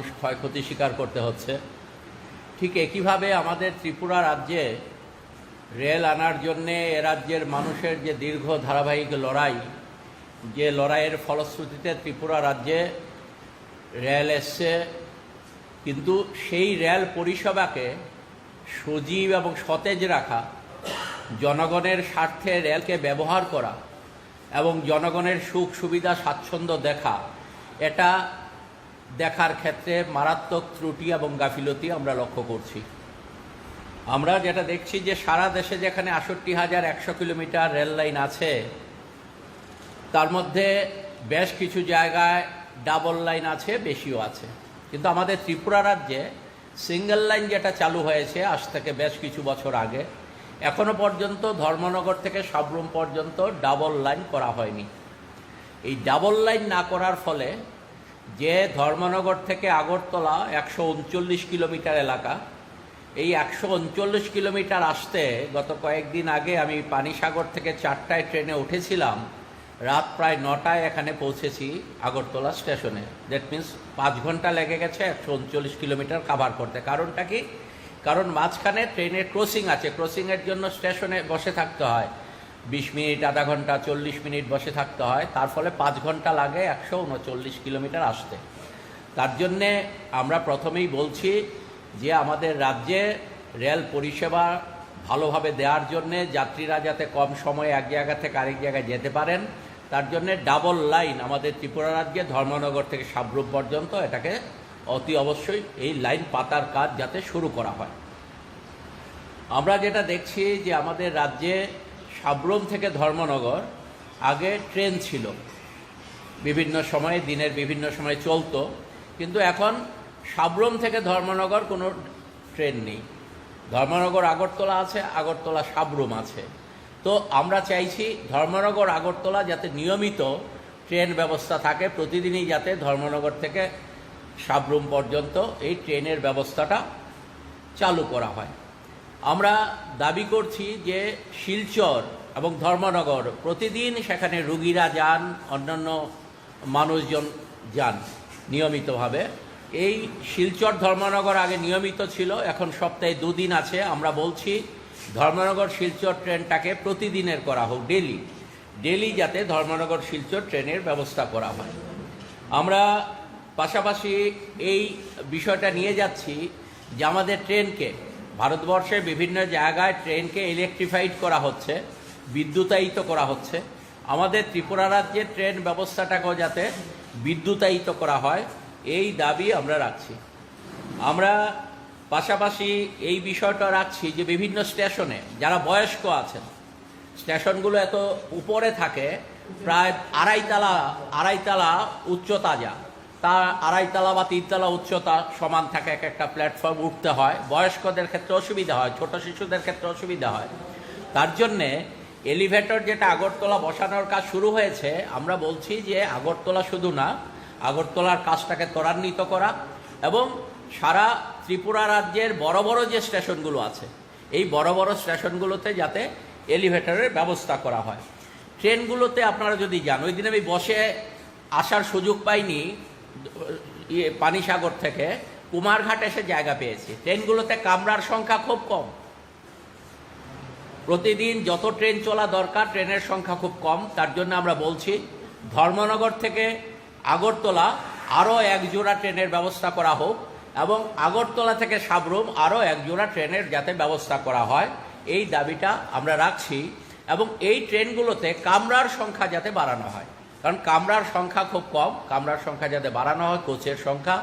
মানুষ ক্ষয়ক্ষতি স্বীকার করতে হচ্ছে। ঠিক একইভাবে আমাদের ত্রিপুরা রাজ্যে রেল আনার জন্যে এ রাজ্যের মানুষের যে দীর্ঘ ধারাবাহিক লড়াই, যে লড়াইয়ের ফলশ্রুতিতে ত্রিপুরা রাজ্যে রেল এসছে, কিন্তু সেই রেল পরিষেবাকে সজীব এবং সতেজ রাখা, জনগণের স্বার্থে রেলকে ব্যবহার করা এবং জনগণের সুখ সুবিধা স্বাচ্ছন্দ্য দেখা, এটা দেখার ক্ষেত্রে মারাত্মক ত্রুটি এবং গাফিলতি আমরা লক্ষ্য করছি। আমরা যেটা দেখছি যে সারা দেশে যেখানে ৬৮,১০০ কিলোমিটার রেল লাইন আছে, তার মধ্যে বেশ কিছু জায়গায় ডাবল লাইন আছে, বেশিও আছে। কিন্তু আমাদের ত্রিপুরা রাজ্যে সিঙ্গেল লাইন যেটা চালু হয়েছে আজ থেকে বেশ কিছু বছর আগে, এখনো পর্যন্ত ধর্মনগর থেকে সাবরুম পর্যন্ত ডাবল লাইন করা হয়নি। এই ডাবল লাইন না করার ফলে যে ধর্মনগর থেকে আগরতলা ১৩৯ কিলোমিটার এলাকা, এই ১৩৯ কিলোমিটার আসতে গত কয়েকদিন আগে আমি পানিসাগর থেকে ৪টায় ট্রেনে উঠেছিলাম, রাত প্রায় ৯টায় এখানে পৌঁছেছি আগরতলা স্টেশনে। দ্যাট মিন্স ৫ ঘন্টা লেগে গেছে ১৩৯ কিলোমিটার কাভার করতে। কারণটা কি? কারণ মাঝখানে ট্রেনের ক্রসিং আছে, ক্রসিংয়ের জন্য স্টেশনে বসে থাকতে হয় ২০ মিনিট, আধা ঘন্টা, ৪০ মিনিট বসে থাকতে হয়। তার ফলে ৫ ঘন্টা লাগে ১৩৯ কিলোমিটার আসতে। তার জন্যে আমরা প্রথমেই বলছি যে আমাদের রাজ্যে রেল পরিষেবা ভালোভাবে দেওয়ার জন্যে, যাত্রীরা যাতে কম সময়ে এক জায়গা থেকে আরেক জায়গায় যেতে পারেন, তার জন্যে ডাবল লাইন আমাদের ত্রিপুরা রাজ্যে ধর্মনগর থেকে সাবরুম পর্যন্ত এটাকে অতি অবশ্যই এই লাইন পাতার কাজ যাতে শুরু করা হয়। আমরা যেটা দেখছি যে আমাদের রাজ্যে সাবরুম থেকে ধর্মনগর আগে ট্রেন ছিল, বিভিন্ন সময়ে দিনের বিভিন্ন সময় চলতো, কিন্তু এখন সাবরুম থেকে ধর্মনগর কোনো ট্রেন নেই। ধর্মনগর আগরতলা আছে, আগরতলা সাবরুম আছে। তো আমরা চাইছি ধর্মনগর আগরতলা যাতে নিয়মিত ট্রেন ব্যবস্থা থাকে, প্রতিদিনই যাতে ধর্মনগর থেকে সাবরুম পর্যন্ত এই ট্রেনের ব্যবস্থাটা চালু করা হয়। আমরা দাবি করছি যে শিলচর এবং ধর্মনগর প্রতিদিন সেখানে রুগীরা যান, অন্যান্য মানুষজন যান নিয়মিতভাবে। এই শিলচর ধর্মনগর আগে নিয়মিত ছিল, এখন সপ্তাহে ২ দিন আছে। আমরা বলছি ধর্মনগর শিলচর ট্রেনটাকে প্রতিদিনের করা হোক, ডেলি যাতে ধর্মনগর শিলচর ট্রেনের ব্যবস্থা করা হয়। আমরা পাশাপাশি এই বিষয়টা নিয়ে যাচ্ছি যে আমাদের ট্রেনকে, ভারতবর্ষের বিভিন্ন জায়গায় ট্রেনকে ইলেকট্রিফাইড করা হচ্ছে, বিদ্যুতায়িত করা হচ্ছে। আমাদের ত্রিপুরা রাজ্যের ট্রেন ব্যবস্থাটাকেও যাতে বিদ্যুতায়িত করা হয়, এই দাবি আমরা রাখছি। আমরা পাশাপাশি এই বিষয়টা রাখছি যে বিভিন্ন স্টেশনে যারা বয়স্ক আছেন, স্টেশনগুলো এত উপরে থাকে, প্রায় আড়াইতলা উচ্চতা, যা তা ২.৫ তলা বা ৩ তলা উচ্চতা সমান থাকে, এক একটা প্ল্যাটফর্ম উঠতে হয়। বয়স্কদের ক্ষেত্রে অসুবিধা হয়, ছোট শিশুদের ক্ষেত্রে অসুবিধা হয়। তার জন্যে এলিভেটর যেটা আগরতলা বসানোর কাজ শুরু হয়েছে, আমরা বলছি যে আগরতলা শুধু না, আগরতলার কাজটাকে ত্বরান্বিত করা এবং সারা ত্রিপুরা রাজ্যের বড় বড় যে স্টেশনগুলো আছে, এই বড় বড় স্টেশনগুলোতে যাতে এলিভেটরের ব্যবস্থা করা হয়। ট্রেনগুলোতে আপনারা যদি যান, ওই দিন আমি বসে আসার সুযোগ পাইনি, পানিসাগর থেকে কুমারঘাট এসে জায়গা পেয়েছি। ট্রেনগুলোতে কামরার সংখ্যা খুব কম, প্রতিদিন যত ট্রেন চলা দরকার ট্রেনের সংখ্যা খুব কম। তার জন্য আমরা বলছি ধর্মনগর থেকে আগরতলা আরও ১ জোড়া ট্রেনের ব্যবস্থা করা হোক এবং আগরতলা থেকে সাবরুম আরও ১ জোড়া ট্রেনের যাতে ব্যবস্থা করা হয়, এই দাবিটা আমরা রাখছি। এবং এই ট্রেনগুলোতে কামরার সংখ্যা যাতে বাড়ানো হয়, কারণ কামরার সংখ্যা খুব কম, কামরার সংখ্যা যাতে বাড়ানো হয়, কোচের সংখ্যা,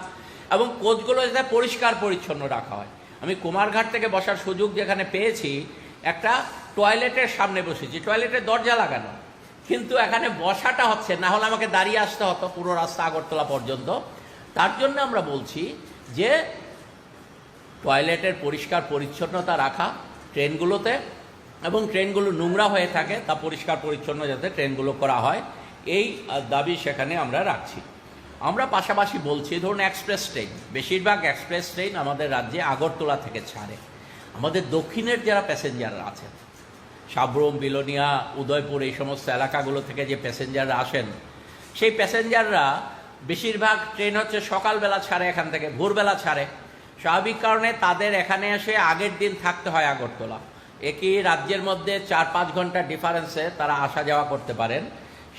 এবং কোচগুলো যাতে পরিষ্কার পরিচ্ছন্ন রাখা হয়। আমি কুমারঘাট থেকে বসার সুযোগ যেখানে পেয়েছি, একটা টয়লেটের সামনে বসেছি, টয়লেটের দরজা লাগানো, কিন্তু এখানে বসাটা হচ্ছে না, হলে আমাকে দাঁড়িয়ে আসতে হতো পুরো রাস্তা আগরতলা পর্যন্ত। তার জন্য আমরা বলছি যে টয়লেটের পরিষ্কার পরিচ্ছন্নতা রাখা ট্রেনগুলোতে, এবং ট্রেনগুলো নোংরা হয়ে থাকে তা পরিষ্কার পরিচ্ছন্ন যাতে ট্রেনগুলো করা হয়, এই দাবি সেখানে আমরা রাখছি। আমরা পাশাপাশি বলছি, ধরুন এক্সপ্রেস ট্রেন, বেশিরভাগ এক্সপ্রেস ট্রেন আমাদের রাজ্যে আগরতলা থেকে ছাড়ে। আমাদের দক্ষিণের যারা প্যাসেঞ্জাররা আছেন, সাবরুম, বিলোনিয়া, উদয়পুর, এই সমস্ত এলাকাগুলো থেকে যে প্যাসেঞ্জাররা আসেন, সেই প্যাসেঞ্জাররা বেশিরভাগ ট্রেন হচ্ছে সকালবেলা ছাড়ে, এখান থেকে ভোরবেলা ছাড়ে। স্বাভাবিক কারণে তাদের এখানে এসে আগের দিন থাকতে হয় আগরতলা। একই রাজ্যের মধ্যে 4-5 ঘন্টা ডিফারেন্সে তারা আসা যাওয়া করতে পারেন।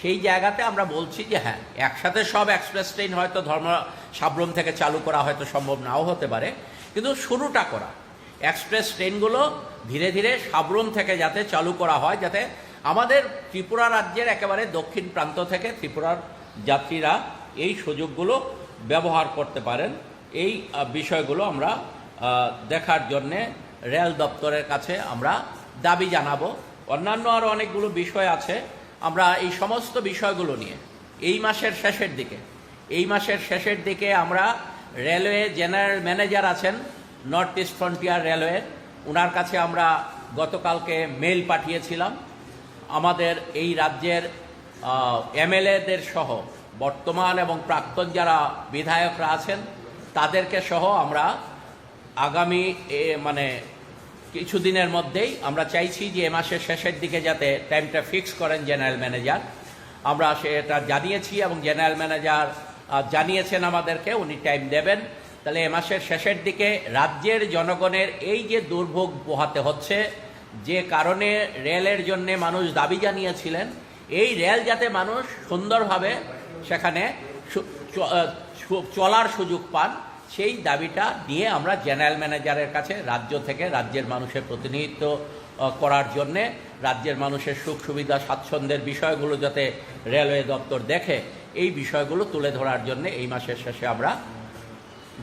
সেই জায়গাতে আমরা বলছি যে হ্যাঁ, একসাথে সব এক্সপ্রেস ট্রেন হয়তো সাবরুম থেকে চালু করা হয়তো সম্ভব নাও হতে পারে, কিন্তু শুরুটা করা এক্সপ্রেস ট্রেনগুলো ধীরে ধীরে সাবরুম থেকে যাতে চালু করা হয়, যাতে আমাদের ত্রিপুরা রাজ্যের একেবারে দক্ষিণ প্রান্ত থেকে ত্রিপুরার যাত্রীরা এই সুযোগগুলো ব্যবহার করতে পারেন। এই বিষয়গুলো আমরা দেখার জন্যে রেল দপ্তরের কাছে আমরা দাবি জানাবো। অন্যান্য আরও অনেকগুলো বিষয় আছে, আমরা এই সমস্ত বিষয়গুলো নিয়ে এই মাসের শেষের দিকে আমরা রেলওয়ে জেনারেল ম্যানেজার আছেন নর্থ ইস্ট ফ্রন্টিয়ার রেলওয়ে, ওনার কাছে আমরা গতকালকে মেল পাঠিয়েছিলাম। আমাদের এই রাজ্যের এমএলএদের সহ বর্তমান এবং প্রাক্তন যারা বিধায়করা আছেন তাদেরকে সহ আমরা আগামী কিছুদিনের মধ্যেই আমরা চাইছি যে এ মাসের শেষের দিকে যাতে টাইমটা ফিক্স করেন জেনারেল ম্যানেজার। আমরা সেটা জানিয়েছি এবং জেনারেল ম্যানেজার জানিয়েছেন আমাদেরকে উনি টাইম দেবেন। তাহলে এ মাসের শেষের দিকে রাজ্যের জনগণের এই যে দুর্ভোগ পোহাতে হচ্ছে, যে কারণে রেলের জন্যে মানুষ দাবি জানিয়েছিলেন, এই রেল যাতে মানুষ সুন্দরভাবে সেখানে চলার সুযোগ পান, সেই দাবিটা নিয়ে আমরা জেনারেল ম্যানেজারের কাছে রাজ্য থেকে রাজ্যের মানুষের প্রতিনিধিত্ব করার জন্যে, রাজ্যের মানুষের সুখ সুবিধা স্বাচ্ছন্দ্যের বিষয়গুলো যাতে রেলওয়ে দপ্তর দেখে, এই বিষয়গুলো তুলে ধরার জন্যে এই মাসের শেষে আমরা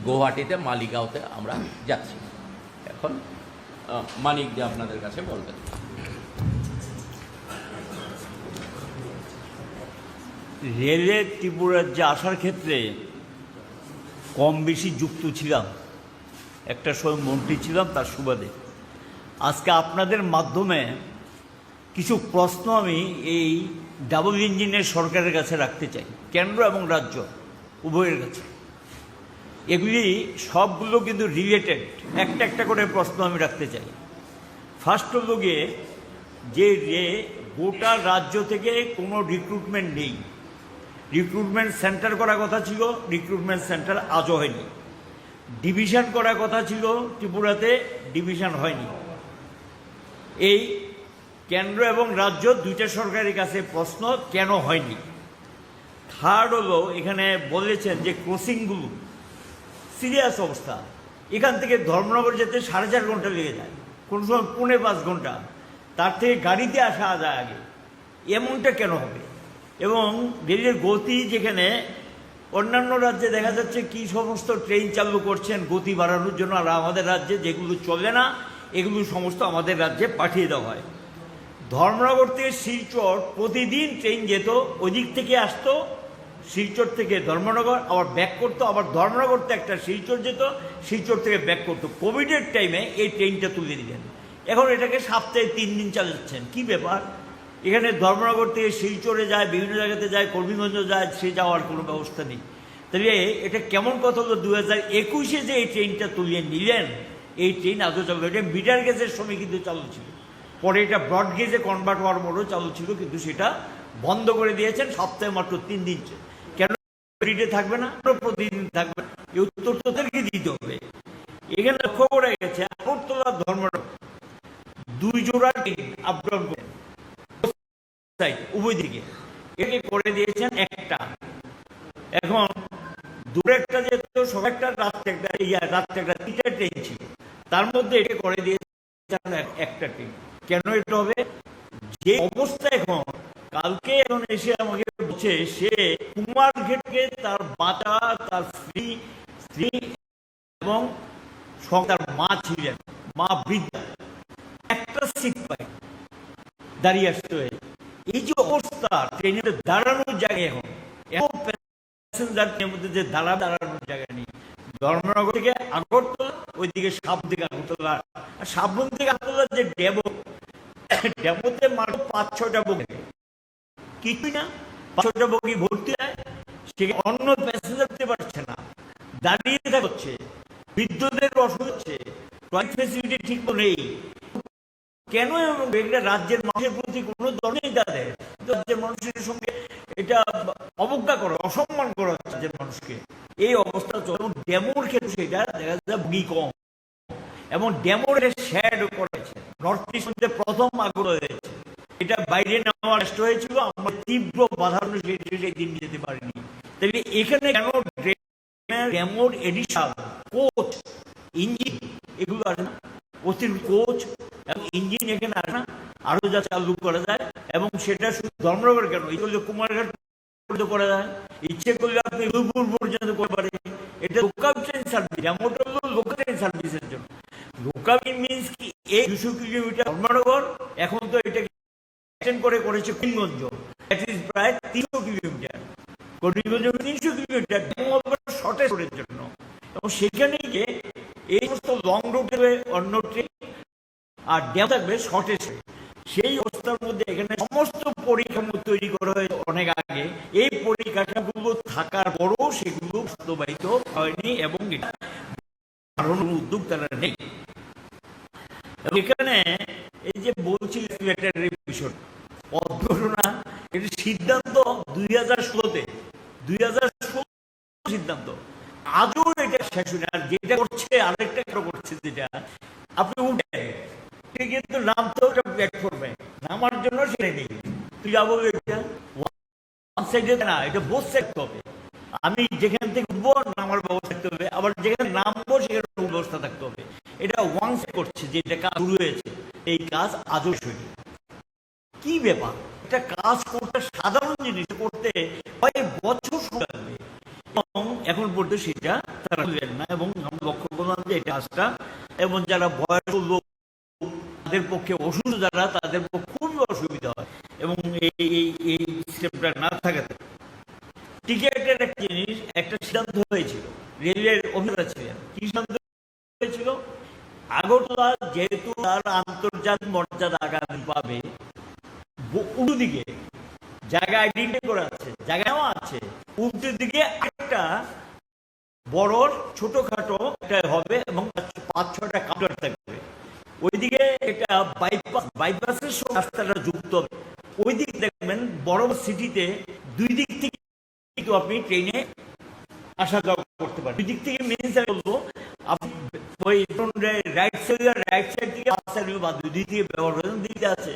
গুয়াহাটিতে মালিগাঁওতে আমরা যাচ্ছি। এখন মানিক যে আপনাদের কাছে বলবেন। রেলে ত্রিপুরার যে আসার ক্ষেত্রে কম বেশি যুক্ত ছিলাম, একটা সময় মন্ত্রী ছিলাম, তার সুবাদে আজকে আপনাদের মাধ্যমে কিছু প্রশ্ন আমি এই ডাবল ইঞ্জিনের সরকারের কাছে রাখতে চাই, কেন্দ্র এবং রাজ্য উভয়ের কাছে। এগুলি সবগুলো কিন্তু রিলেটেড, একটা একটা করে প্রশ্ন আমি রাখতে চাই। ফার্স্ট হল গিয়ে যে গোটা রাজ্য থেকে কোনো রিক্রুটমেন্ট নেই, রিক্রুটমেন্ট সেন্টার করার কথা ছিল, রিক্রুটমেন্ট সেন্টার আজও হয়নি। ডিভিশন করার কথা ছিল ত্রিপুরাতে, ডিভিশন হয়নি। এই কেন্দ্র এবং রাজ্য দুইটা সরকারের কাছে প্রশ্ন কেন হয়নি। থার্ড হলো এখানে বলেছেন যে ক্রসিংগুলো সিরিয়াস অবস্থা, এখান থেকে ধর্মনগর যেতে 4.5 ঘন্টা লেগে যায়, কোনো সময় 4.5 ঘন্টা, তার থেকে গাড়িতে আসা যায় আগে। এমনটা কেন হবে? এবং রেলের গতি, যেখানে অন্যান্য রাজ্যে দেখা যাচ্ছে কি সমস্ত ট্রেন চালু করছেন গতি বাড়ানোর জন্য, আর আমাদের রাজ্যে যেগুলো চলে না এগুলো সমস্ত আমাদের রাজ্যে পাঠিয়ে দেওয়া হয়। ধর্মনগর থেকে শিলচর প্রতিদিন ট্রেন যেত, ওদিক থেকে আসতো, শিলচর থেকে ধর্মনগর আবার ব্যাক করতো, আবার ধর্মনগর থেকে একটা শিলচর যেত, শিলচর থেকে ব্যাক করতো। কোভিডের টাইমে এই ট্রেনটা তুলে দিলেন, এখন এটাকে সপ্তাহে 3 দিন চালাচ্ছেন। কি ব্যাপার? এখানে ধর্মনগর থেকে শিলচরে যায়, বিভিন্ন জায়গাতে যায়, কর্মীগঞ্জ যায়, সে যাওয়ার কোনো ব্যবস্থা নেই। তাহলে এটা কেমন কথা হলো? 2021-এ যে এই ট্রেনটা তুলিয়ে নিলেন, এই ট্রেন আদৌ চালু, এটা মিটার গেজের সময় কিন্তু চালু ছিল, পরে এটা ব্রড গেজে কনভার্ট হওয়ার মোড়ও চালু ছিল, কিন্তু সেটা বন্ধ করে দিয়েছেন। সপ্তাহে মাত্র 3 দিন। কেন থাকবে না? প্রতিদিন থাকবে। এই উত্তর তোদেরকে দিতে হবে। এখানে লক্ষ্য করে গেছে আগরতলা ধর্মনগর 2 জোড়া ট্রেন আপ ডাউন করে উভয় দিকে, একে করে দিয়েছেন একটা। এখন দূরে একটা যেহেতু সবাইটা রাত্রে একটা 3টা ট্রেন ছিল, তার মধ্যে এটা করে দিয়েছেন একটা ট্রেন। কেন এটা হবে? যে অবস্থা এখন, কালকে এখন এসে আমাকে বলছে সে কুমারঘাটকে তার বাটা, তার স্ত্রী এবং তার মা ছিলেন, মা বৃদ্ধা, একটা সিট পাই দাঁড়িয়ে আসতে হয়ে। এই যে অবস্থা, ট্রেনে দাঁড়ানোর জায়গায় এখন প্যাসেঞ্জার ট্রেনের মধ্যে যে দাঁড়ানোর জায়গা নেই। ধর্মনগর থেকে আগরতলা, ওইদিকে সাব থেকে আগরতলা, আর সাবরুম থেকে আগরতলা যে ডেপোতে মাত্র 5-6টা বগি, কিছুই না, 5-6টা বগি ভর্তি হয়, সেখানে অন্য প্যাসেঞ্জার দিতে পারছে না, দাঁড়িয়ে থাকা হচ্ছে, বৃদ্ধদের অসুবিধা হচ্ছে, টয়লেট ফেসিলিটি ঠিক নেই। কেন? এটা রাজ্যের মানুষের প্রতি কোনো ধরনের তাদের রাজ্যের মানুষের সঙ্গে এটা অবজ্ঞা করা, অসম্মান করা হচ্ছে। রাজ্যের মানুষকে। এই অবস্থা চলে এবং ডেমোর ক্ষেত্রে সেটা দেখা যায় ভুগি কম এবং ডেমোর শ্যাড করেছে নর্থ ইস্ট মধ্যে প্রথম আগ্রহ হয়েছে। এটা বাইরে নেওয়ার চেষ্টা হয়েছিল, আমরা তীব্র বাধার সেই দিন যেতে পারিনি। তাহলে এখানে কেন ডেমোর এডিশন কোচ ইঞ্জিন এগুলো আসে না, অতিরিক্ত কোচ এবং ইঞ্জিন এখানে আসে না, আরো যা চালু করা যায় এবং সেটা শুধু ধর্মনগর কেন এগুলো কুমারঘাট করা যায়, ইচ্ছে করলে আপনি রূপপুর পর্যন্ত করতে পারে। এটা লোকাল ট্রেন সার্ভিস, ডেমোটা হলো লোকাল ট্রেন সার্ভিসের জন্য। লোকাল মিনস কি এই 200 কিলোমিটার ধর্মনগর, এখন তো এটাকে এক্সটেন্ড করে করেছে করিমগঞ্জ, দ্যাট ইজ প্রায় 300 কিলোমিটার। করিমগঞ্জ 300 কিলোমিটার শর্টেজ রোডের জন্য, এবং সেখানে গিয়ে এই সমস্ত লং রুটে অন্য ট্রেন আর ড্যাম থাকবে শর্টেজ। সেই অবস্থার মধ্যে এখানে সমস্ত পরিকাঠামো তৈরি করা হয়েছে অনেক আগে। এই পরিকাঠামোগুলো থাকার পরও সেগুলো বাস্তবায়িত হয়নি এবং এটা উদ্যোগ তারা নেই। এখানে এই যে বলছি বিষয় অঘটনা, এটি সিদ্ধান্ত 2016-তে 2016 সিদ্ধান্ত, আজও এটা শেষ হয়নি। আর যেটা করছে আরেকটা করছে, যেটা আপনি উঠেন কিন্তু নামতে ওটা প্ল্যাটফর্মে নামার জন্য সেটা নেই, তুই যাবো এটা ওয়ান সাইডে না, এটা বোথ সাইড হবে। আমি যেখান থেকে উঠবো নামার ব্যবস্থা থাকতে হবে, আবার যেখানে নামবো সেখানে ব্যবস্থা থাকতে হবে। এটা ওয়ান সাইড করছে, যেটা কাজ শুরু হয়েছে এই কাজ আজও হয়নি। কি ব্যাপার, এটা কাজ করতে সাধারণ জিনিস করতে কয়েক বছর সময় লাগবে এবং এখন পর্যন্ত সেটা তারা বুঝলেন না। এবং আমি লক্ষ্য করলাম যে এই কাজটা, এবং যারা বয়স্ক লোক তাদের পক্ষে, অসুস্থ যারা তাদের পক্ষে খুবই অসুবিধা হয় এবং এই সিস্টেমটা না থাকাতে। টিকেটের একটা জিনিস, একটা সিদ্ধান্ত হয়েছিল, রেলওয়ের অভিনেতা ছিলেন, কি সিদ্ধান্ত হয়েছিল, আগরতলা যেহেতু তার আন্তর্জাতিক মর্যাদা আগামী পাবে, উল্টো দিকে জায়গা আইডেন্টিফাই করা আছে, জায়গা নেওয়া আছে, উল্টো দিকে একটা বড় ছোটখাটো একটা হবে এবং 5-6টা কাউন্টার থাকবে। ওইদিকে এটা বাইপাসের সঙ্গে রাস্তাটা যুক্ত হবে। ওই দিক দেখবেন বড় সিটিতে দুই দিক থেকে কিন্তু আপনি ট্রেনে আসা যাওয়া করতে পারেন। দুই দিক থেকে মেন সাইড বলবো আপনি ওই রাইট সাইড থেকে দুই দিকে ব্যবহার করেন, দিকে আছে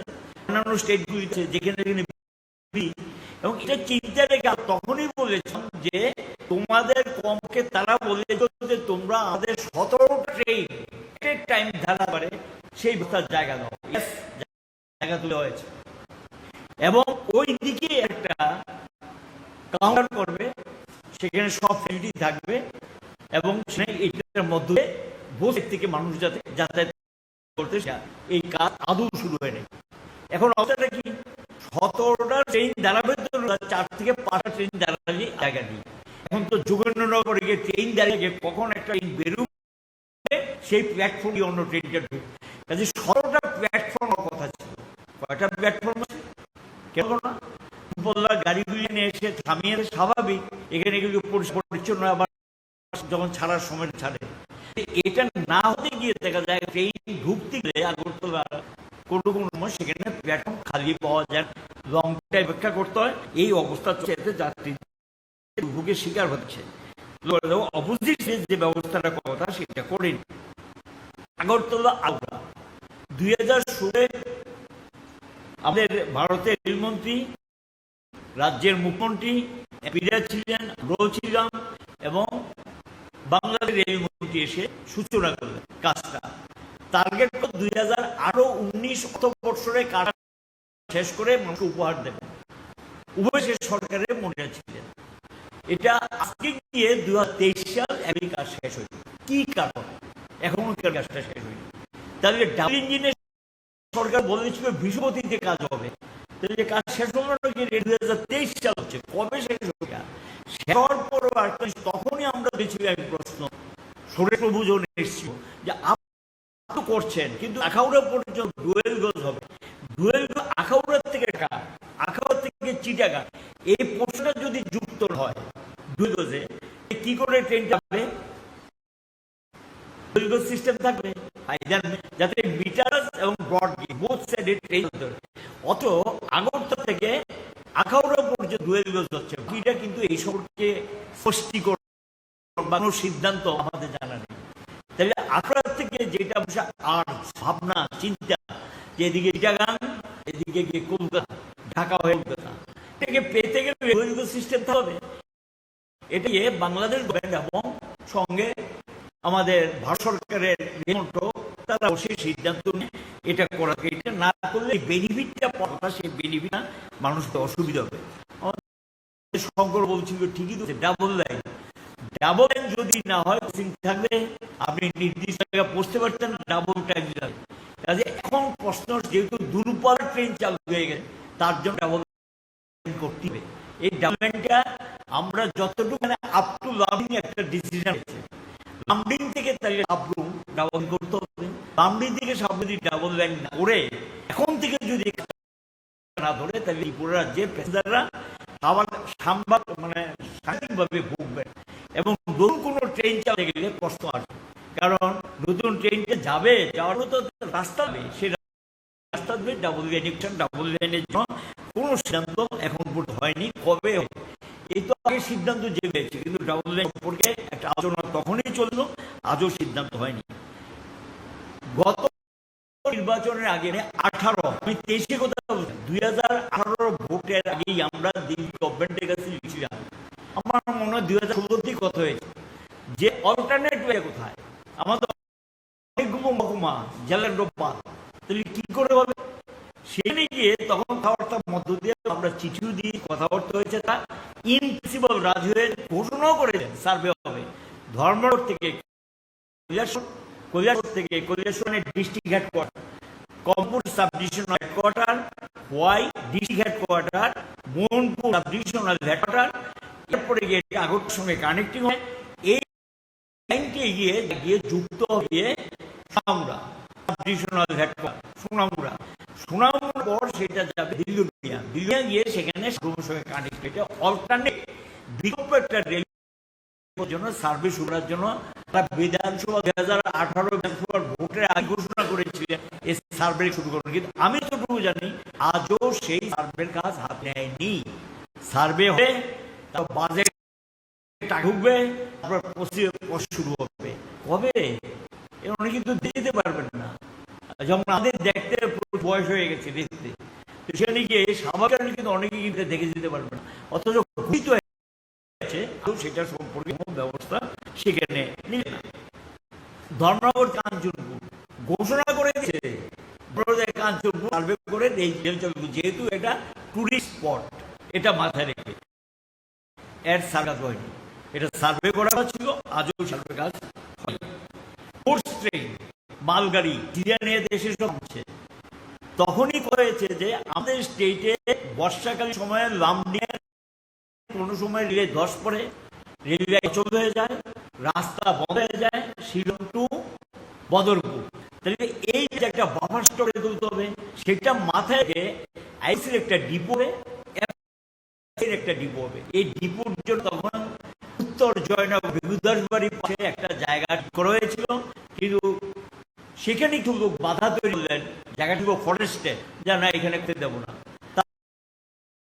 অন্যান্য স্টেটগুলিতে যেখানে এবং এটা চিন্তা রেখে তখনই বলেছিলাম যে তোমাদের কমকে তারা বলেছিল যে তোমরা আমাদের 17টা ট্রেন টাইম ধারা পারে সেই জায়গা দাও, জায়গা তুলে হয়েছে এবং ওই দিকে একটা কাউন্টার করবে, সেখানে সব ফ্যাসিলিটি থাকবে এবং এটার মধ্যে বসে থেকে মানুষ যাতে যাতায়াত করতে, এই কাজ আদৌ শুরু হয়নি। এখন অবস্থাটা কি, 17টা ট্রেন দাঁড়াবে তো 4 থেকে 5টা ট্রেন দাঁড়ালে জায়গা নেই। এখন তো যোগেন্দ্রনগরে গিয়ে ট্রেন দাঁড়িয়ে কখন একটা বেরুবে সেই প্ল্যাটফর্মে অন্য ট্রেনটা ঢুকবে। কাজে 17টা প্ল্যাটফর্ম কথা ছিল, কয়টা প্ল্যাটফর্ম আছে কেন না, বললাম গাড়িগুলি নিয়ে এসে থামিয়ে স্বাভাবিক, এখানে এগুলো পরিচ্ছন্ন আবার যখন ছাড়ার সময় ছাড়ে। এটা না হতে গিয়ে দেখা যায় ট্রেন ঢুকতে গেলে আগরতলা কোনো সময় সেখানে প্ল্যাটফর্ম খালি পাওয়া যায়, লং টাইম অপেক্ষা করতে হয়। এই অবস্থা চলছে, যাত্রী দুর্ভোগের শিকার হচ্ছে। অপোজিট যে ব্যবস্থাটা কথা সেটা করেনি। আগরতলা আগ্রা 2016 আমাদের ভারতের রেলমন্ত্রী, রাজ্যের মুখ্যমন্ত্রী ছিলেন, আমরাও ছিলাম এবং বাংলাদেশের রেলমন্ত্রী এসে সূচনা করলেন কাজটা। টার্গেট 2019 অর্থবর্ষে কাজ শেষ করে মানুষকে উপহার দেবেন, উভয় সরকারের মনে ছিলেন। এটা আজকে গিয়ে 2023 সাল এই কাজ শেষ হয়েছে। কি কারণ এখনো কাজটা শেষ হয়নি? তাহলে ডাবল ইঞ্জিনের সরকার বলেছিল বৃহস্পতিতে কাজ হবে, তাহলে কাজ শেষ হলো না, 2023 সাল হচ্ছে, কবে শেষ হবে? শেষ হওয়ার পরও তখনই আমরা দেখছিলাম প্রশ্ন সুরেশ প্রভু জন এসেছিল যে আপনি করছেন কিন্তু আখাউড়া পর্যন্ত ডুয়েল গজ হবে, ডুয়েল গজ আখাউড়ার থেকে আখাউড়া থেকে চিটাগাং, এই প্রশ্নটা যদি যুক্ত হয় ডুয়েল গজে, কি করে ট্রেনটা হবে? ডুয়েল গজ সিস্টেম থাকবে যাতে মিটার এবং ব্রড বোথ সাইডে ট্রেন। অত আগরতলা থেকে আখাউড়া পর্যন্ত 2 গজ হচ্ছে, এটা কিন্তু এই সম্পর্কে স্পষ্টীকরণ বা কোনো সিদ্ধান্ত আমাদের জানা নেই। তাহলে আখাউড়া থেকে যেটা আর ভাবনা চিন্তা যে এদিকে চিটাগাং, এদিকে গিয়ে কলকাতা, ঢাকা হয়ে কলকাতা, এটাকে পেতে গেলে দৈর্ঘ্য সিস্টেম হবে। এটা বাংলাদেশ গভর্নমেন্ট এবং সঙ্গে আমাদের ভারত সরকারের তারা সেই সিদ্ধান্ত নিয়ে এটা করাকে, এটা না করলে বেনিফিটটা পাওয়া, সেই বেনিফিট মানুষকে অসুবিধা হবে। শঙ্কর বলছিল ঠিকই তো, ডাবল লাইন যদি না হয় থাকলে আপনি নির্দিষ্ট জায়গায় পৌঁছতে পারতেন, ডাবল টাইম লাগে। কাজে এখন প্রশ্ন, যেহেতু দুরূপার ট্রেন চালু হয়ে গেছে, তার জন্য ডাবল করতে হবে। এই ডাবল লাইনটা আমরা যতটুকু আপ টু লাভিং একটা ডিসিশন হয়েছে, লামডিং থেকে তাহলে সাবরুম ডাবল করতে হবে, লামডিং থেকে সাবরুম ডাবল লাইন না করে এখন থেকে যদি না ধরে, তাহলে ত্রিপুরা রাজ্যের প্যাসেঞ্জাররা আবার সাংঘাতিকভাবে ভুগবে। এবং নতুন কোনো ট্রেন চালাতে গেলে কষ্ট আসবে, কারণ নতুন ট্রেনটা যাওয়ার তো রাস্তা নেই, সে রাস্তা ধরে ডাবল লাইনের জন্য কোনো সিদ্ধান্ত এখন পর্যন্ত হয়নি। কবে এই তো আগে সিদ্ধান্ত যে হয়েছে, কিন্তু ডাবল লাইন সম্পর্কে একটা আলোচনা তখনই চললো, আজও সিদ্ধান্ত হয়নি। গত নির্বাচনের আগে 18, আমি 23 কথা বলছি, 2018 ভোটের আগেই আমরা দিল্লি গভর্নমেন্টের কাছে লিখছিলাম, আমার মনে হয় 2016 কথা হয়েছে, যে অল্টারনেট ওয়ে কোথায়, আমাদের অনেকগুলো মহকুমা জেলার ডোবা, তাহলে কি করে হবে? সেখানে গিয়ে তখন কথাবার্তার মধ্য দিয়ে আমরা চিঠিও দিয়ে কথাবার্তা হয়েছে, তা ইনপ্রিন্সিপাল রাজুয়ের ঘোষণাও করেছেন সার্ভে হবে ধর্মনগর থেকে কৈলাসনের ডিস্ট্রিক্ট হেডকোয়ার্টার, কমপুর sub divisional headquarter, Khowai district headquarter, Mohanpur sub divisional headquarter, এরপরে গিয়ে আগরটার সঙ্গে কানেক্টিং হয়। এই লাইনটি গিয়ে যুক্ত হয়ে সোনামুড়া সাব ডিভিশনাল হেডকোয়ার্টার, সোনামুড়ার পর সেটা যাবে দিল্লি গিয়ে সেখানে সঙ্গে কানেক্ট, এটা অল্টারনেট বিকল্প একটা রেল জন্য সার্ভে শুরুর জন্য বিধানসভা 2018 বিধানসভার ভোটের আগে ঘোষণা করেছিলেন এই সার্ভে শুরু করবেন, কিন্তু আমি যতটুকু জানি আজও সেই সার্ভের কাজ হাত নেয়নি। সার্ভে হবে, তার বাজেট ঢুকবে, তারপর শুরু হবে, কবে উনি কিন্তু দিতে পারবেন না, যেমন আমাদের দেখতে বয়স হয়ে গেছে দেখতে, তো সেখানে গিয়ে স্বাভাবিক কিন্তু অনেকে কিন্তু দেখে দিতে পারবে না, অথচ সেটা সম্পর্কে ব্যবস্থা সেখানে নিলে না। ধর্মনগর কাঞ্চনপুর ঘোষণা করে দিয়েছে, কাঞ্চনপুর সার্ভে করে যেহেতু এটা টুরিস্ট স্পট, এটা মাথায় রেখে এর সার্ভে হয়নি, এটা সার্ভে করা ছিল, আজও সার্ভে কাজ হয়নি। ট্রেন মালগাড়ি নিয়ে দেশে জমছে, তখনই করেছে যে আমাদের স্টেটে বর্ষাকালীন সময়ে লামডিং কোনো সময় রেলে 10 পরে রেলওয়ে অচল হয়ে যায়, রাস্তা বন্ধ হয়ে যায়, শিলং টু বদরপুর, তাহলে এই যে একটা বাফার স্টকে তুলতে হবে, সেটা মাথায় রেখে আইসির একটা ডিপো হবে, এই ডিপোর জন্য তখন উত্তর জয়নগর বিভুদাসবাড়ি পাশে একটা জায়গা করা হয়েছিল, কিন্তু সেখানে একটু লোক বাধা তৈরি করলেন, জায়গাটি ফরেস্টে, যা না এখানে দেবো না।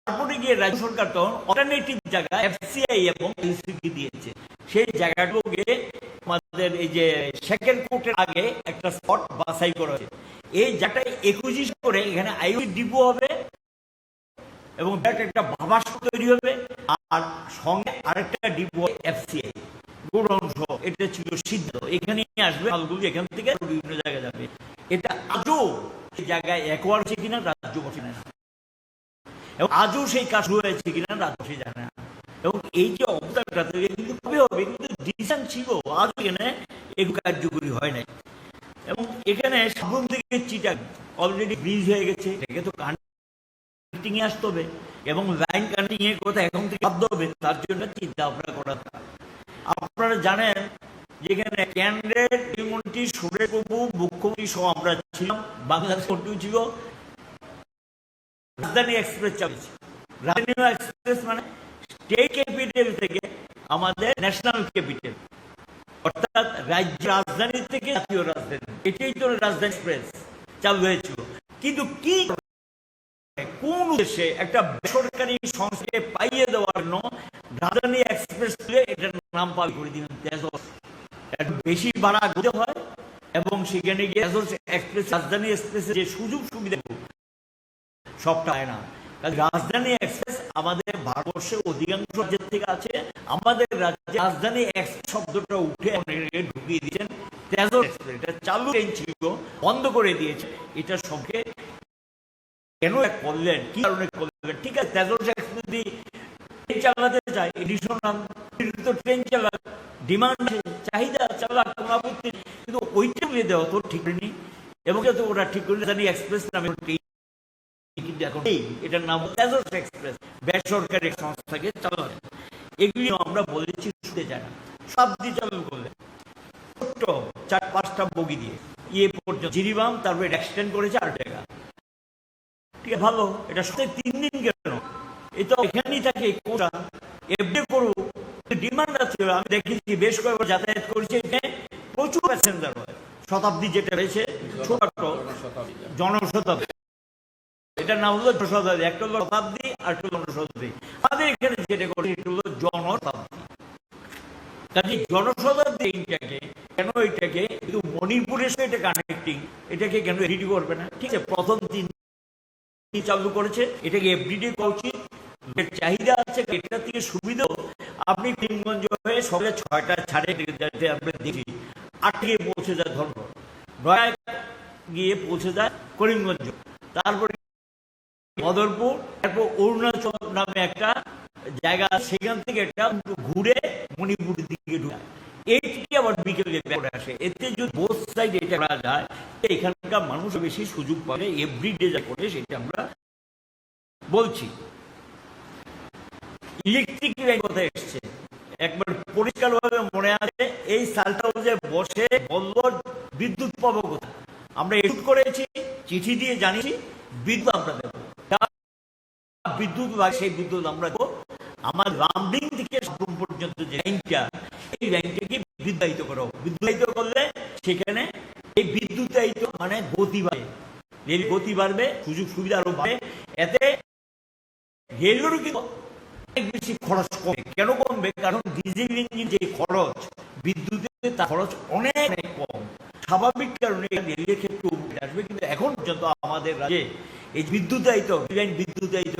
তারপরে গিয়ে রাজ্য সরকার তখন অল্টারনেটিভ জায়গা এফসিআই এবং এলসিডি দিয়েছে, সেই জায়গাগুলোকে আমাদের এই যে সেকেন্ড কোর্টের আগে একটা স্পট বাছাই করা হয়েছে, এই জায়গাটায় একুজিশ করে এখানে আইওসি ডিপো হবে এবং একটা ভাবাস তৈরি হবে, আর সঙ্গে আরেকটা ডিপো এফসিআই গোডাউন সহ, এটা ছিল সিদ্ধ, এখানে আসবে মালগুলি, এখান থেকে বিভিন্ন জায়গায় যাবে। এটা আজও এই জায়গায় একবার হচ্ছে কিনা রাজ্য বসে না, এবং আজও সেই কাজ হয়েছে কিনা রাজ্য জানে না, এবং এই যে অবস্থাটা কিন্তু কবে হবে, কিন্তু ডিসিশন ছিল, আজও এখানে এগুলো কার্যকরী হয় নাই। এবং এখানে সাবরুম থেকে চিটাং অলরেডি ব্রিজ হয়ে গেছে, এটাকে তো কানেক্টিং এ আসতে হবে, এবং লাইন কানেক্টিং এর কথা এখন থেকে ভাবতে হবে, তার জন্য চিন্তা ভাবনা করা। আপনারা জানেন যেখানে কেন্দ্রের মন্ত্রী সুরেশ প্রভু, মুখ্যমন্ত্রী সহ আমরা ছিলাম, বাংলাদেশ মন্ত্রী ছিল, রাজধানী এক্সপ্রেস চালিয়েছে। রাজধানী এক্সপ্রেস মানে স্টেট ক্যাপিটাল থেকে আমাদের ন্যাশনাল ক্যাপিটাল, অর্থাৎ রাজ্য রাজধানী থেকে জাতীয় রাজধানী, এটাই তো রাজধানী এক্সপ্রেস চালু হয়েছিল। কিন্তু কি কোন উদ্দেশ্যে একটা বেসরকারি সংস্থাকে পাইয়ে দেওয়ার জন্য রাজধানী এক্সপ্রেস এটার নাম পাল্টে করে দিলেন তেজস। একটু বেশি ভাড়া দিতে হয় এবং সেখানে গিয়ে তেজস এক্সপ্রেস, রাজধানী এক্সপ্রেসের যে সুযোগ সুবিধা সবটা হয় না। রাজধানী এক্সপ্রেস আমাদের ভারতবর্ষে অধিকাংশ রাজ্যের থেকে আছে, আমাদের রাজ্যে রাজধানী এক্সপ্রেস শব্দটা উঠে ঢুকিয়ে দিয়েছেন তেজস এক্সপ্রেস। এটা চালু ট্রেন ছিল, বন্ধ করে দিয়েছে। এটা সবকে কেন করলেন, কি কারণে করলেন? ঠিক আছে, তেজস এক্সপ্রেস যদি ট্রেন চালাতে চায়, এডিশনাল ট্রেন চালা, ডিমান্ড চাহিদা চালা, কোনো আপত্তি, কিন্তু ওইটা মিলে দেওয়া তো ঠিক নেই। এবং ওরা ঠিক করে রাজধানী এক্সপ্রেস নামে কিন্তু এখন এটার নাম তেজস এক্সপ্রেস, বেসরকারি সংস্থাকে চালানো। এগুলি আমরা বলেছি শুনতে চাই না। সব দিয়ে চালু করলেন ছোট্ট 4-5টা বগি দিয়ে ইয়ে পর্যন্ত জিরিবাম, তারপরে এক্সটেন্ড করেছে 8 টাকা। ঠিক আছে, ভালো। এটা সাথে 3 দিন কেন? এটা এখানেই থাকে কোটা এফডি করুক, ডিমান্ড আছে। আমি দেখেছি বেশ কয়েকবার যাতায়াত করেছে, এখানে প্রচুর প্যাসেঞ্জার হয়। শতাব্দী যেটা রয়েছে ছোট জনশতাব্দী, এটার নাম হলো জনশতাব্দী। একটা হলো শতাব্দী আর একটা হলো জনশতাব্দী। আমাদের এখানে যেটা করে এটা হলো জনশতাব্দী। কাজে জনশতাব্দী এইটাকে কেন, এটাকে কিন্তু মণিপুরের সাথে এটা কানেক্টিং, এটাকে কেন এডিট করবে না? ঠিক আছে, প্রথম 3 চালু করেছে, এটাকে এফডিডি করা উচিত। চাহিদা আছে, এটা থেকে সুবিধা। আপনি করিমগঞ্জ হয়ে সকালে 6টা ছাড়ে আমরা দেখি 8 গিয়ে পৌঁছে যায় ধর্ম, 9 গিয়ে পৌঁছে যায় করিমগঞ্জ, তারপরে মদরপুর, তারপর অরুণাচল নামে একটা জায়গা, সেখান থেকে এটা ঘুরে মণিপুরের দিকে ঢুকে এইটি আবার বিকেলে করে আসে। এতে যদি বোথ সাইড এটা করা যায়, এখানকার মানুষ বেশি সুযোগ পাবে এভরিডে যা করে, সেটা আমরা বলছি। ইলেকট্রিক লাইন কথা এসছে, একবার পরিষ্কারভাবে মনে আছে, এই সালটা যে বসে বলল বিদ্যুৎ পাবো কোথায়। আমরা এসুট করেছি, চিঠি দিয়ে জানিয়েছি বিদ্যুৎ আমরা দেবো, বিদ্যুৎ সেই বিদ্যুৎ আমরা দেবো। আমার রামডিং থেকে সাবরুম পর্যন্ত যে লাইনটা, এই লাইনটাকে বিদ্যুতায়িত করো। বিদ্যুতায়িত করলে সেখানে এই বিদ্যুতায়িত মানে গতি বাড়ে, রেল গতি বাড়বে, সুযোগ সুবিধা আরো বাড়বে। এতে রেলেরও কিন্তু অনেক বেশি খরচ কমবে। কেন কমবে? কারণ ডিজেল ইঞ্জিন যে খরচ, বিদ্যুতের তার খরচ অনেক কম। স্বাভাবিক কারণে রেলের ক্ষেত্রে আসবে। কিন্তু এখন পর্যন্ত আমাদের রাজ্যে এই বিদ্যুতায়িত বিদ্যুতায়িত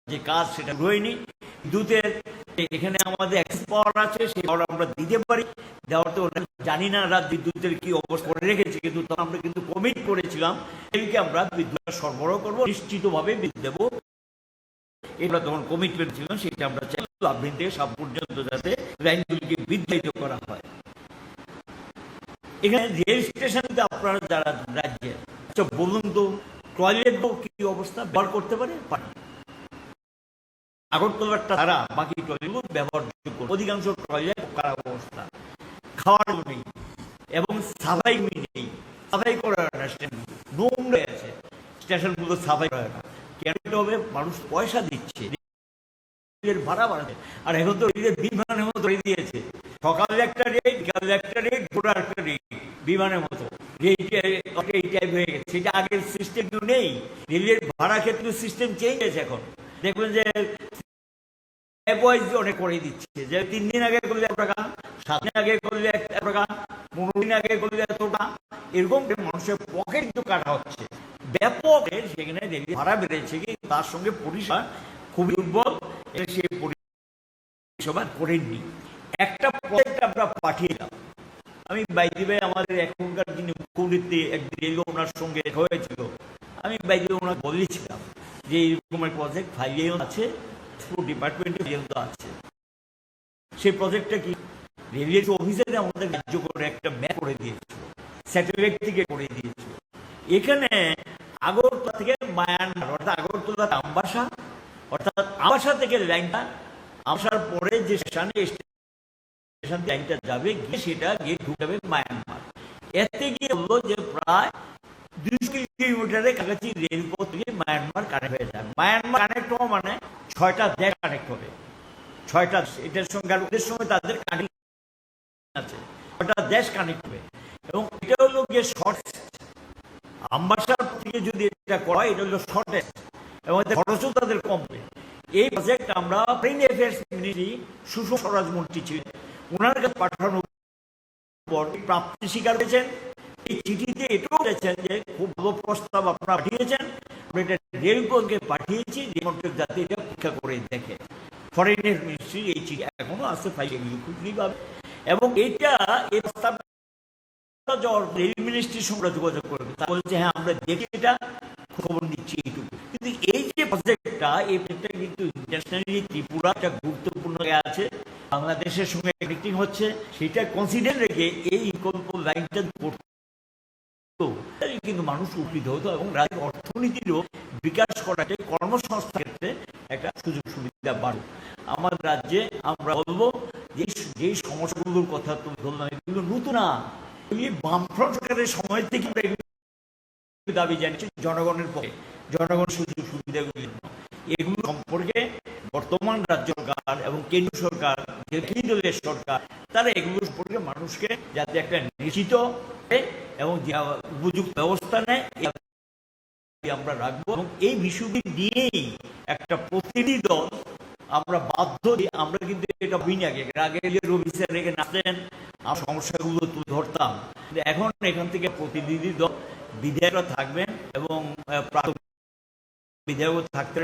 যে কাজ, সেটা হয়নি। বিদ্যুতের এখানে আমাদের অ্যাক্সেস পাওয়ার আছে, সেই পাওয়ার আমরা দিতে পারি। দেওয়ার তো জানি না রাত বিদ্যুতের কি অবস্থা করে রেখেছে, কিন্তু আমরা কিন্তু কমিট করেছিলাম এদিকে আমরা বিদ্যুৎ সরবরাহ করবো, নিশ্চিতভাবে বিদ্যুৎ দেবো। এটা তখন কমিটমেন্ট ছিল, সেটা আমরা চাই লাভবিন থেকে সব পর্যন্ত যাতে লাইনগুলিকে বিদ্যুতায়িত করা হয়। এখানে রেল স্টেশনকে আপনারা যারা রাজ্যে, আচ্ছা বলুন তো, টয়লেট কি অবস্থা ব্যবহার করতে পারে? আগরতলাটা তারা বাকি টয়লেটগুলো ব্যবহারযোগ্য, অধিকাংশ টয়লেট খারাপ অবস্থা, খাওয়ার নেই এবং সাফাই নেই, সাফাই করার না, নোংরা আছে স্টেশনগুলো, সাফাই করে না। কেন হবে? মানুষ পয়সা দিচ্ছে, ভাড়া বাড়াচ্ছে। আর এখন তো বিমানের মতো ধরে দিয়েছে, সকালে একটা রেট, বিকালে একটা রেট, গোটা একটা রেট, বিমানের মতো এই টাইপ হয়ে গেছে। সেটা আগের সিস্টেম নেই। রেলের ভাড়া ক্ষেত্রে সিস্টেম চেঞ্জ হয়েছে। এখন দেখবেন যে অনেক করে দিচ্ছে, যে 3 দিন আগে করলে 1 টাকা, 7 দিন আগে করলে 1 টাকা, 15 দিন আগে করলে এত টাকা, এরকম মানুষের পকেট কিন্তু কাটা হচ্ছে ব্যাপক। সেখানে ভাড়া বেড়েছে, কি তার সঙ্গে পরিষেবা খুবই দুর্বল, সে পরিষেবা করেননি। একটা প্রজেক্ট আমরা পাঠিয়েছিলাম, আমি বাইদিবে আমাদের এখনকার যিনি মুখ্যমন্ত্রী একদিন ওনার সঙ্গে হয়েছিল, আমি বাইদিবে ওনাকে বলেছিলাম যে এইরকম একটা প্রজেক্ট ফাইলেও আছে, ডিপার্টমেন্টে আছে। সেই প্রজেক্টটা কি, রেলের অফিসারে আমাদের রাজ্য করে একটা ম্যাপ করে দিয়েছিল, স্যাটেলাইট থেকে করে দিয়েছিল। এখানে আগরতলা থেকে মায়ানমার, অর্থাৎ আগরতলা আমবাসা, অর্থাৎ আমবাসা থেকে লাইনটা আসার পরে যে স্টেশন লাইনটা যাবে, গিয়ে সেটা গিয়ে ঢুকাবে মায়ানমার। এতে গিয়ে বললো যে প্রায় 200 কিলোমিটারের কাছাকাছি রেলপথ থেকে মায়ানমার কানেক্ট হয়ে যায়। মায়ানমার কানেক্ট হওয়া মানে 6টা দেশ কানেক্ট হবে, 6টা, এটার সঙ্গে আর ওদের সঙ্গে তাদের কানেক্ট আছে, 6টা দেশ কানেক্ট হবে। এবং এটা হলো গিয়ে শর্টেস্ট, আমবাসার থেকে যদি এটা করা হয়, এটা হলো শর্টেস্ট। এবং এতে খরচও তাদের কমবে। এই প্রজেক্ট আমরা ফরেন অ্যাফেয়ার্স মিনিস্ট্রি সুষমা স্বরাজমন্ত্রী ছিলেন, ওনার কাছে পাঠানোর পর প্রাপ্তি স্বীকার করেছেন। এই চিঠিতে এটাও বলেছেন যে খুব ভালো প্রস্তাব আপনারা পাঠিয়েছেন, আমরা এটা রেলকে পাঠিয়েছি, রেল যাতে এটা পরীক্ষা করে দেখে। ফরেন মিনিস্ট্রি এই চিঠি এখনো আছে ফাইল, খুবই ভাবে। এবং এইটা এই প্রস্তাবটা রেল মিনিস্ট্রির সঙ্গে যোগাযোগ করবে, তা বলছে হ্যাঁ আমরা দেখি, এটা খবর নিচ্ছি এইটুকু। কিন্তু এই যে প্রজেক্টটা, এই প্রজেক্টটা কিন্তু ইন্টারন্যাশনালি ত্রিপুরা একটা গুরুত্বপূর্ণ জায়গা আছে, বাংলাদেশের সঙ্গে কানেক্টিং হচ্ছে, সেটা কনসিডার রেখে এই ইকোনমিক লাইনটা করতো কিন্তু মানুষ উপকৃত হতো এবং রাজ্যের অর্থনীতিরও বিকাশ করাতে কর্মসংস্থান ক্ষেত্রে একটা সুযোগ সুবিধা বাড়বে। আমাদের রাজ্যে আমরা বলবো যে সমস্যাগুলোর কথা তুমি বললাম, এগুলো নতুন না, বামফ্রন্ট সরকারের সময় থেকে আমরা দাবি জানিয়েছি জনগণের পক্ষে, জনগণ সুযোগ সুবিধাগুলি, এগুলো সম্পর্কে বর্তমান রাজ্য সরকার এবং কেন্দ্রীয় সরকার, একই দলের সরকার, তারা এগুলো সম্পর্কে মানুষকে যাতে একটা নিশ্চিত এবং উপযুক্ত ব্যবস্থা নেয় আমরা রাখবো। এবং এই বিষয়গুলি নিয়েই একটা প্রতিনিধি দল আমরা বাধ্য, আমরা কিন্তু এটা হইনি আগে যে রবি স্যার রেখে নাচতেন, আমরা সমস্যাগুলো তুলে ধরতাম, এখন এখান থেকে প্রতিনিধি দল বিধায়করা থাকবেন এবং বিধায়ক থাকতেন